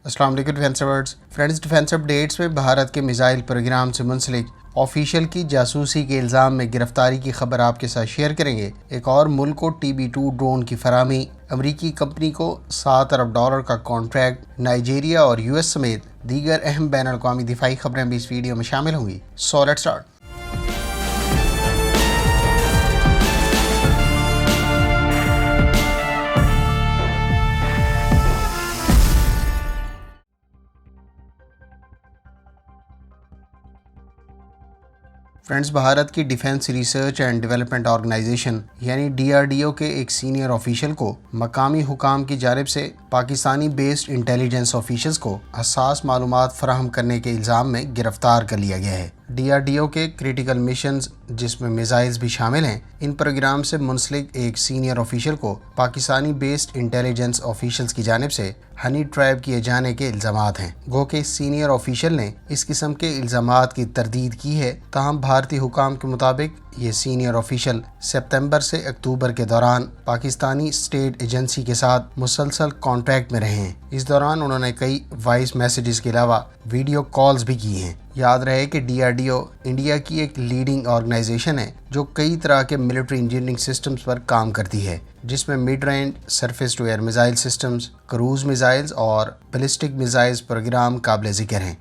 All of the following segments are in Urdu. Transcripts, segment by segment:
السلام علیکم ڈیفینس ایورڈز فرینڈز، ڈیفینس اپڈیٹس میں بھارت کے میزائل پروگرام سے منسلک آفیشیل کی جاسوسی کے الزام میں گرفتاری کی خبر آپ کے ساتھ شیئر کریں گے۔ ایک اور ملک کو TB2 ڈرون کی فراہمی، امریکی کمپنی کو $7 ارب کا کانٹریکٹ، نائجیریا اور US سمیت دیگر اہم بین الاقوامی دفاعی خبریں بھی اس ویڈیو میں شامل ہوں گی۔ So let's start. Friends, Bharat کی defence research and development organisation یعنی DRDO کے ایک سینئر آفیشل کو مقامی حکام کی جانب سے پاکستانی بیسڈ انٹیلیجنس آفیشلز کو حساس معلومات فراہم کرنے کے الزام میں گرفتار کر لیا گیا ہے۔ DRDO کے کریٹیکل مشنز، جس میں میزائلز بھی شامل ہیں، ان پروگرام سے منسلک ایک سینئر آفیشل کو پاکستانی بیسڈ انٹیلیجنس آفیشلز کی جانب سے ہنی ٹریپ کیے جانے کے الزامات ہیں۔ گو کہ سینئر آفیشل نے اس قسم کے الزامات کی تردید کی ہے، تاہم بھارتی حکام کے مطابق یہ سینئر آفیشل ستمبر سے اکتوبر کے دوران پاکستانی اسٹیٹ ایجنسی کے ساتھ مسلسل کانٹیکٹ میں رہے ہیں۔ اس دوران انہوں نے کئی وائس میسیجز کے علاوہ ویڈیو کالز بھی کی ہیں۔ یاد رہے کہ DRDO انڈیا کی ایک لیڈنگ آرگنائزیشن ہے جو کئی طرح کے ملٹری انجینئرنگ سسٹمز پر کام کرتی ہے، جس میں mid range surface to air missile systems, cruise missiles اور بیلسٹک میزائلز پروگرام قابل ذکر ہیں۔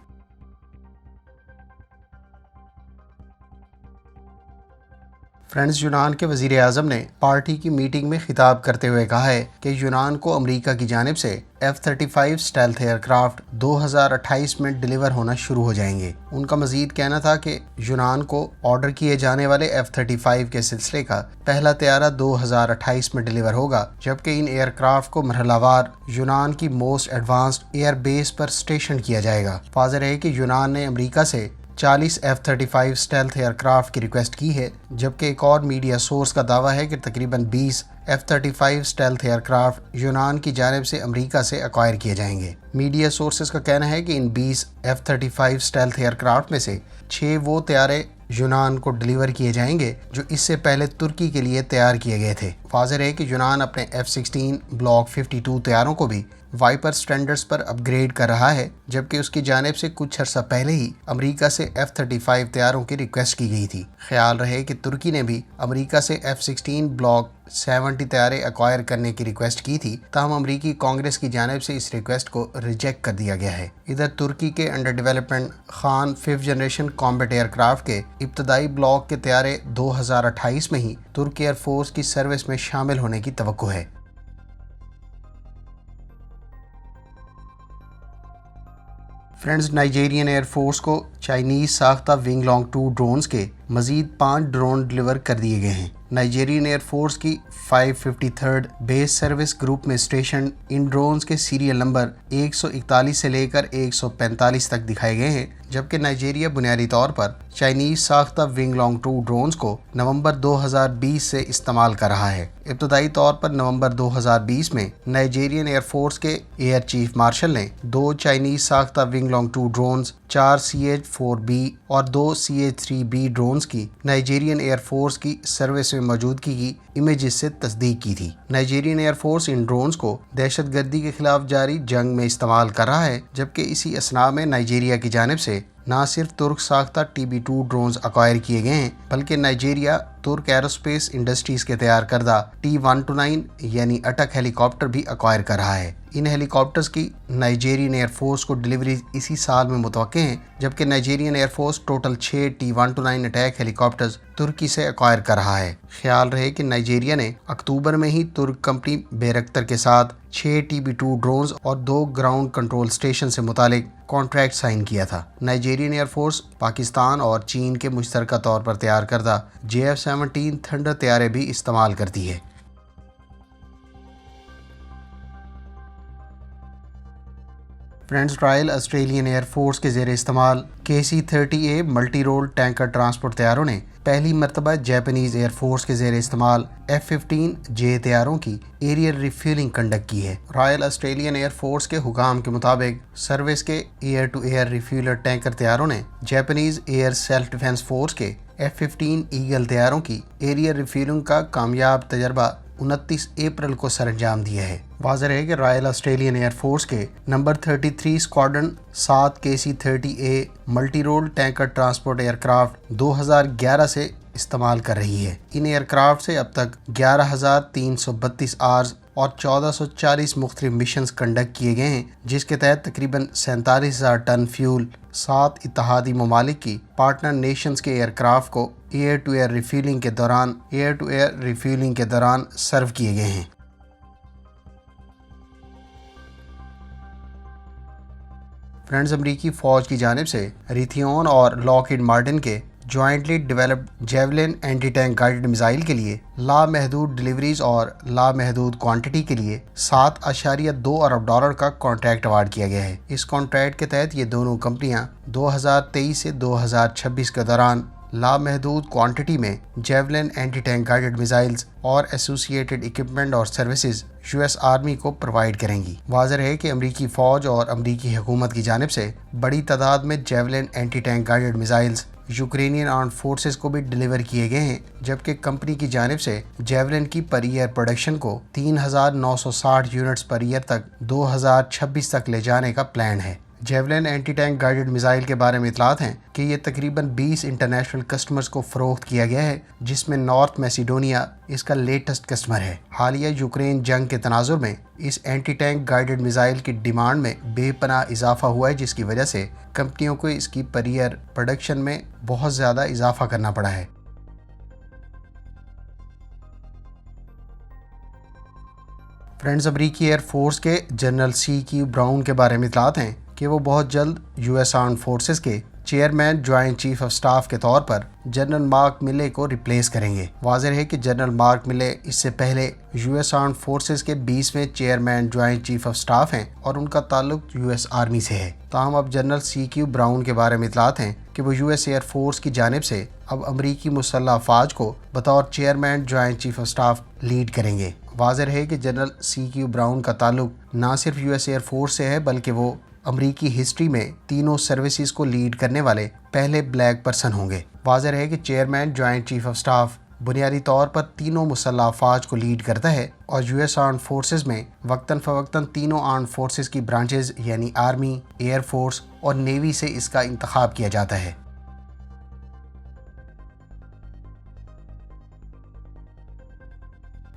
فرینڈز، یونان کے وزیر اعظم نے پارٹی کی میٹنگ میں خطاب کرتے ہوئے کہا ہے کہ یونان کو امریکہ کی جانب سے F-35 اسٹیلتھ ایئر کرافٹ 2028 میں ڈیلیور ہونا شروع ہو جائیں گے۔ ان کا مزید کہنا تھا کہ یونان کو آرڈر کیے جانے والے F-35 کے سلسلے کا پہلا طیارہ 2028 میں ڈیلیور ہوگا، جبکہ ان ایئر کرافٹ کو مرحلہ وار یونان کی موسٹ ایڈوانسڈ ایئر بیس پر اسٹیشن کیا جائے گا۔ واضح ہے کہ یونان نے امریکہ سے 40 F-35 اسٹیلتھ ایئر کرافٹ کی ریکویسٹ کی ہے، جبکہ ایک اور میڈیا سورس کا دعویٰ ہے کہ تقریباً 20 F-35 اسٹیلتھ ایئر کرافٹ یونان کی جانب سے امریکہ سے ایکوائر کیے جائیں گے۔ میڈیا سورسز کا کہنا ہے کہ ان 20 F-35 اسٹیلتھ ایئر کرافٹ میں سے 6 وہ طیارے یونان کو ڈیلیور کیے جائیں گے جو اس سے پہلے ترکی کے لیے تیار کیے گئے تھے۔ واضح ہے کہ یونان اپنے F-16 بلاک 52 طیاروں کو بھی وائپر سٹینڈرڈز پر اپ گریڈ کر رہا ہے، جبکہ اس کی جانب سے کچھ عرصہ پہلے ہی امریکہ سے F-35 طیاروں کی ریکویسٹ کی گئی تھی۔ خیال رہے کہ ترکی نے بھی امریکہ سے F-16 بلاک 70 طیارے ایکوائر کرنے کی ریکویسٹ کی تھی، تاہم امریکی کانگریس کی جانب سے اس ریکویسٹ کو ریجیکٹ کر دیا گیا ہے۔ ادھر ترکی کے انڈر ڈیولپمنٹ خان 5th generation combat aircraft کے ابتدائی بلاک کے طیارے 2028 میں ہی ترک ایئر فورس کی سروس میں شامل ہونے کی توقع ہے۔ فرینڈز، نائجیرین ایئر فورس کو چائنیز ساختہ ونگ لانگ 2 ڈرونز کے مزید 5 ڈرون ڈیلیور کر دیے گئے ہیں۔ نائجیرین ایئر فورس کی 553rd بیس سروس گروپ میں اسٹیشن ان ڈرونز کے سیریل نمبر 141 سے لے کر 145 تک دکھائے گئے ہیں، جبکہ نائجیریا بنیادی طور پر چائنیز ساختہ ونگ لانگ 2 ڈرونز کو نومبر 2020 سے استعمال کر رہا ہے۔ ابتدائی طور پر نومبر 2020 میں نائجیرین ایئر فورس کے ایئر چیف مارشل نے 2 چائنیز ساختہ ونگ لانگ 2 ڈرونز، 4 CH-4B اور 2 CH-3B ڈرونز کی نائجیرین ایئر فورس کی سروس میں موجودگی کی امیجز سے تصدیق کی تھی۔ نائجیرین ایئر فورس ان ڈرونز کو دہشت گردی کے خلاف جاری جنگ میں استعمال کر رہا ہے، جبکہ اسی اثناء میں نائجیریا کی جانب سے نہ صرف ترک ساختہ TB2 ڈرونز ایکوائر کیے گئے ہیں، بلکہ نائجیریا ترک ایروسپیس انڈسٹریز کے تیار کردہ T-129 یعنی اٹک ہیلی کاپٹر بھی ایکوائر کر رہا ہے۔ ان ہیلی کاپٹرز کی نائجیرین ایئر فورس کو ڈیلیوری اسی سال میں متوقع ہیں، جبکہ Nigerian air force total 6 T-129 attack helicopters ترکی سے ایکوائر کر رہا ہے۔ خیال رہے کہ نائجیریا نے اکتوبر میں ہی ترک کمپنی بیرکتر کے ساتھ 6 TB2 ڈرونز اور 2 گراؤنڈ کنٹرول اسٹیشن سے متعلق کانٹریکٹ سائن کیا تھا۔ نائجیرین ایئر فورس پاکستان اور چین کے مشترکہ طور پر تیار کردہ JF-17 تھنڈر طیارے بھی استعمال کرتی ہے۔ Friends, Royal Australian Air Force کے زیر استعمال KC-30A multi role tanker transport طیاروں نے پہلی مرتبہ جاپانیز ایئر فورس کے زیر استعمال F-15J طیاروں کی ایریئل ریفیولنگ کنڈکٹ کی ہے۔ رائل آسٹریلین ایئر فورس کے حکام کے مطابق سروس کے air to air refueller tanker طیاروں نے Japanese air self defence force کے F-15 ایگل طیاروں کی ایریئل ریفیولنگ کا کامیاب تجربہ 29 اپریل کو سر انجام دیا ہے۔ واضح ہے کہ رائل آسٹریلین ایئر فورس کے نمبر 33 squadron 7 KC-30A multi role tanker transport aircraft 2011 سے استعمال کر رہی ہے۔ ان ایئر کرافٹ سے اب تک 11,332 آرز اور 1440 مختلف مشنز کنڈکٹ کیے گئے ہیں، جس کے تحت تقریباً 47,000 ٹن فیول 7 اتحادی ممالک کی پارٹنر نیشنز کے ایئر کرافٹ کو ایئر ٹو ایئر ریفیولنگ کے دوران سرو کیے گئے ہیں۔ فرینڈز، امریکی فوج کی جانب سے ریتھیون اور لاکہیڈ مارٹن کے jointly developed javelin anti tank guided missile کے لیے لامحدود ڈیلیوریز اور لامحدود کوانٹٹی کے لیے $7.2 ارب کا کانٹریکٹ ایوارڈ کیا گیا ہے۔ اس کانٹریکٹ کے تحت یہ دونوں کمپنیاں 2023 سے 2026 کے دوران لامحدود کوانٹٹی میں javelin anti tank guided missiles اور ایسوسیٹڈ اکوپمنٹ اور سروسز US آرمی کو پرووائڈ کریں گی۔ واضح ہے کہ امریکی فوج اور امریکی حکومت کی جانب سے بڑی تعداد میں javelin anti tank guided missiles Ukrainian armed forces کو بھی ڈیلیور کیے گئے ہیں، جبکہ کمپنی کی جانب سے جیولن کی پر ایئر پروڈکشن کو 3,960 یونٹس پر ایئر تک 2026 تک لے جانے کا پلان ہے۔ Javelin anti tank guided missile کے بارے میں اطلاعات ہیں کہ یہ تقریباً 20 انٹرنیشنل کسٹمرز کو فروخت کیا گیا ہے، جس میں نارتھ میسیڈونیا اس کا لیٹسٹ کسٹمر ہے۔ حالیہ یوکرین جنگ کے تناظر میں اس اینٹی ٹینک گائیڈڈ میزائل کی ڈیمانڈ میں بے پناہ اضافہ ہوا ہے، جس کی وجہ سے کمپنیوں کو اس کی پر ایئر پروڈکشن میں بہت زیادہ اضافہ کرنا پڑا ہے۔ فرینڈز، امریکی ایئر فورس کے جنرل CQ براؤن کے بارے میں اطلاعات ہیں کہ وہ بہت جلد US آرمڈ فورسز کے chairman joint chief of staff کے طور پر جنرل مارک ملے کو ریپلیس کریں گے۔ واضح ہے کہ جنرل مارک ملے اس سے پہلے US آرمڈ فورسز کے 20ویں chairman joint chief of staff ہیں اور ان کا تعلق US آرمی سے ہے۔ تاہم اب جنرل CQ براؤن کے بارے میں اطلاعات ہیں کہ وہ US ایئر فورس کی جانب سے اب امریکی مسلح افواج کو بطور chairman joint chief of staff lead کریں گے۔ واضح ہے کہ جنرل CQ براؤن کا تعلق نہ صرف US ایئر فورس سے ہے، بلکہ وہ امریکی ہسٹری میں تینوں سروسز کو لیڈ کرنے والے پہلے بلیک پرسن ہوں گے۔ واضح ہے کہ chairman joint chief of staff بنیادی طور پر تینوں مسلح افواج کو لیڈ کرتا ہے اور US آرمڈ فورسز میں وقتاً فوقتاً تینوں آرمڈ فورسز کی برانچز یعنی آرمی، ایئر فورس اور نیوی سے اس کا انتخاب کیا جاتا ہے۔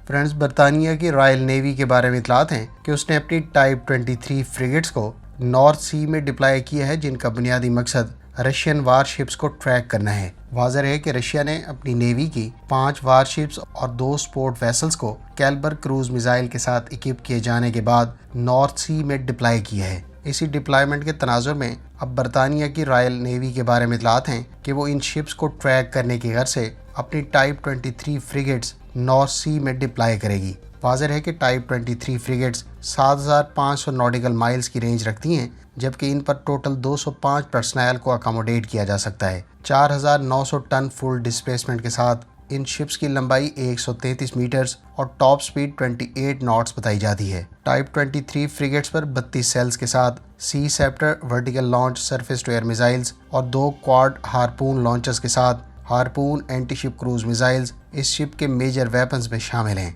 فرینڈز، برطانیہ کی رائل نیوی کے بارے میں اطلاعات ہیں کہ اس نے اپنی ٹائپ 23 فریگیٹس کو نارتھ سی میں ڈپلائی کیا ہے، جن کا بنیادی مقصد رشین وار شپس کو ٹریک کرنا ہے۔ واضح ہے کہ رشیا نے اپنی نیوی کی 5 وار شپس اور 2 سپورٹ ویسلز کو کیلبر کروز میزائل کے ساتھ اکوپ کیے جانے کے بعد نارتھ سی میں ڈپلائی کیا ہے۔ اسی ڈپلائمنٹ کے تناظر میں اب برطانیہ کی رائل نیوی کے بارے میں اطلاعات ہیں کہ وہ ان شپس کو ٹریک کرنے کی غرض سے اپنی ٹائپ 23 فریگیٹس نارتھ سی میں ڈپلائی کرے گی۔ واضح ہے کہ ٹائپ 23 فریگیٹس 7,500 نوٹیکل مائلز کی رینج رکھتی ہیں، جبکہ ان پر ٹوٹل 205 پرسنل کو اکاموڈیٹ کیا جا سکتا ہے۔ 4,900 ٹن فل ڈسپلیسمنٹ کے ساتھ ان شپس کی لمبائی 133 میٹرز اور ٹاپ سپیڈ 28 ناٹس بتائی جاتی ہے۔ ٹائپ 23 فریگیٹس پر 32 سیلز کے ساتھ Sea Ceptor vertical launch surface to air missiles اور 2 کوارڈ ہارپون لانچرز کے ساتھ Harpoon anti ship cruise missiles اس شپ کے میجر ویپنز میں شامل ہیں۔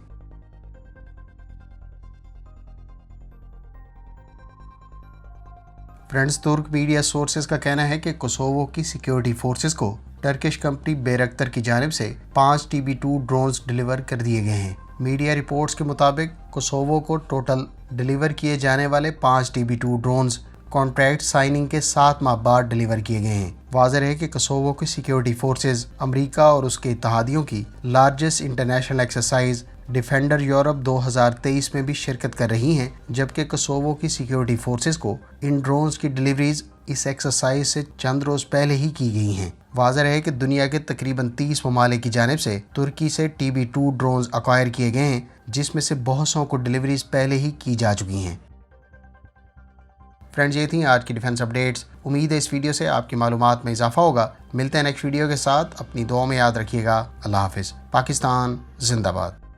فرینڈز، ترک میڈیا سورسز کا کہنا ہے کہ کوسوو کی سیکیورٹی فورسز کو ٹرکش کمپنی بیرکتر کی جانب سے 5 TB2 ڈرونز ڈیلیور کر دیے گئے ہیں۔ میڈیا رپورٹس کے مطابق کوسوو کو ٹوٹل ڈیلیور کیے جانے والے 5 TB2 ڈرونز کانٹریکٹ سائننگ کے 7 ماہ بعد ڈیلیور کیے گئے ہیں۔ واضح ہے کہ کوسوو کی سیکیورٹی فورسز امریکہ اور اس کے اتحادیوں کی largest international exercise defender Europe 2023 میں بھی شرکت کر رہی ہیں، جبکہ کوسوو کی سیکیورٹی فورسز کو ان ڈرونز کی ڈیلیوریز اس ایکسرسائز سے چند روز پہلے ہی کی گئی ہیں۔ واضح ہے کہ دنیا کے تقریباً 30 ممالک کی جانب سے ترکی سے TB2 ڈرونز اکوائر کیے گئے ہیں، جس میں سے بہت سو کو ڈیلیوریز پہلے ہی کی جا چکی ہیں۔ فرینڈز، یہ تھیں آج کی ڈیفنس اپڈیٹس۔ امید ہے اس ویڈیو سے آپ کی معلومات میں اضافہ ہوگا۔ ملتے ہیں نیکسٹ ویڈیو کے ساتھ، اپنی دعاؤں میں یاد رکھیے گا۔ اللہ حافظ۔ پاکستان زندہ باد۔